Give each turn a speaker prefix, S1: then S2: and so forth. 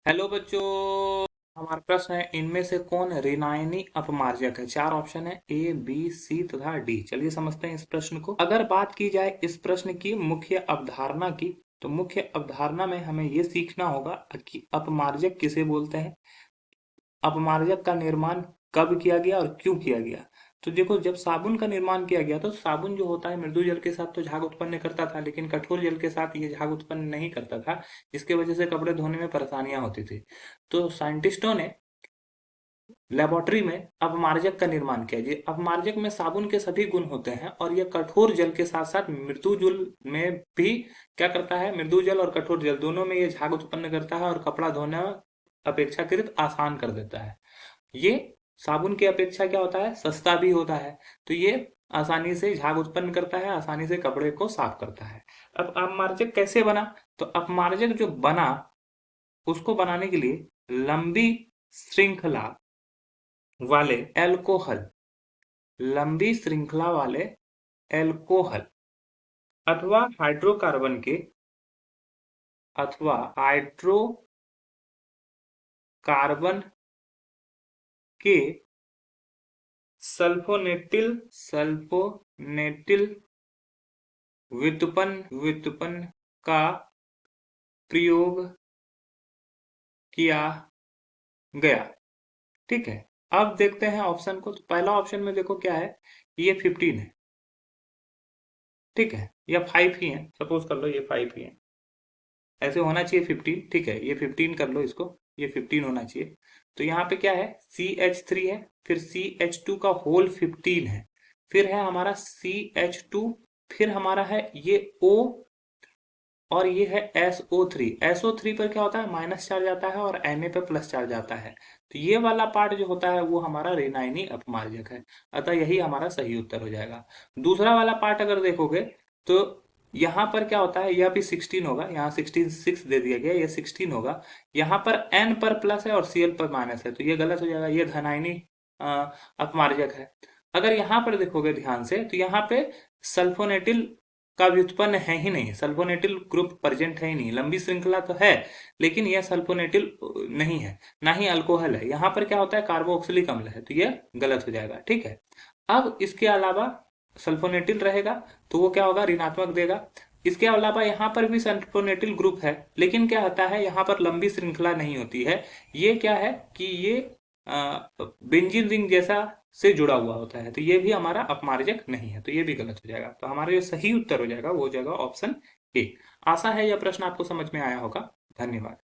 S1: Hello बच्चों। हमारा प्रश्न है, इनमें से कौन ऋणायनी अपमार्जक है। चार ऑप्शन है, ए बी सी तथा डी। चलिए समझते हैं इस प्रश्न को। अगर बात की जाए इस प्रश्न की मुख्य अवधारणा की, तो मुख्य अवधारणा में हमें ये सीखना होगा कि अपमार्जक किसे बोलते हैं, अपमार्जक का निर्माण कब किया गया और क्यों किया गया। तो देखो, जब साबुन का निर्माण किया गया तो साबुन जो होता है मृदु जल के साथ तो झाग उत्पन्न करता था, लेकिन कठोर जल के साथ ये झाग उत्पन्न नहीं करता था, जिसके वजह से कपड़े धोने में परेशानियां होती थी। तो साइंटिस्टों ने लेबोरेटरी में अपमार्जक का निर्माण किया। ये अपमार्जक में साबुन के सभी गुण होते हैं और यह कठोर जल के साथ साथ मृदु जल में भी क्या करता है, मृदु जल और कठोर जल दोनों में ये झाग उत्पन्न करता है और कपड़ा धोना अपेक्षाकृत आसान कर देता है। ये साबुन की अपेक्षा क्या होता है, सस्ता भी होता है। तो ये आसानी से झाग उत्पन्न करता है, आसानी से कपड़े को साफ करता है। अब अपमार्जक कैसे बना, तो अपमार्जक जो बना उसको बनाने के लिए लंबी श्रृंखला वाले एल्कोहल, लंबी श्रृंखला वाले एल्कोहल अथवा हाइड्रोकार्बन के, अथवा हाइड्रोकार्बन के सल्फोनेटिल व्युत्पन्न का प्रयोग किया गया। ठीक है, अब देखते हैं ऑप्शन को। तो पहला ऑप्शन में देखो क्या है, ये 15 है। ठीक है, या 5 ही है, सपोज कर लो ये 5 ही है, ऐसे होना चाहिए 15। ठीक है, ये 15 कर लो इसको, ये 15 होना चाहिए। तो यहाँ पे क्या है, CH3 है, फिर CH2 का होल 15 है, फिर है हमारा CH2, फिर हमारा है ये O, और ये है SO3। SO3 पर क्या होता है, माइनस चार्ज आता है और Na पे प्लस चार्ज आता है। तो ये वाला पार्ट जो होता है वो हमारा ऋणायनी अपमार्जक है, अतः यही हमारा सही उत्तर हो जाएगा। दूसरा वाला पार्ट अगर देखोगे तो यहाँ पर क्या होता है, यह भी 16 होगा, यहाँ 16 6 दे दिया गया, ये 16 होगा। यहाँ पर N पर प्लस है और Cl पर माइनस है, तो ये गलत हो जाएगा, ये धनायनी अपमार्जक है। अगर यहाँ पर देखोगे ध्यान से तो यहाँ पे सल्फोनेटिल का व्युत्पन्न है ही नहीं, सल्फोनेटिल ग्रुप प्रेजेंट है ही नहीं। लंबी श्रृंखला तो है लेकिन यह सल्फोनेटिल नहीं है, ना ही अल्कोहल है। यहाँ पर क्या होता है, कार्बोक्सिलिक अम्ल है, तो यह गलत हो जाएगा। ठीक है, अब इसके अलावा सल्फोनेटिल रहेगा तो वो क्या होगा, ऋणात्मक देगा। इसके अलावा यहाँ पर भी सल्फोनेटिल ग्रुप है, लेकिन क्या होता है, यहाँ पर लंबी श्रृंखला नहीं होती है। ये क्या है कि ये बेंजीन रिंग जैसा से जुड़ा हुआ होता है, तो ये भी हमारा अपमार्जक नहीं है, तो ये भी गलत हो जाएगा। तो हमारा जो सही उत्तर हो जाएगा वो हो जाएगा ऑप्शन ए। आशा है यह प्रश्न आपको समझ में आया होगा। धन्यवाद।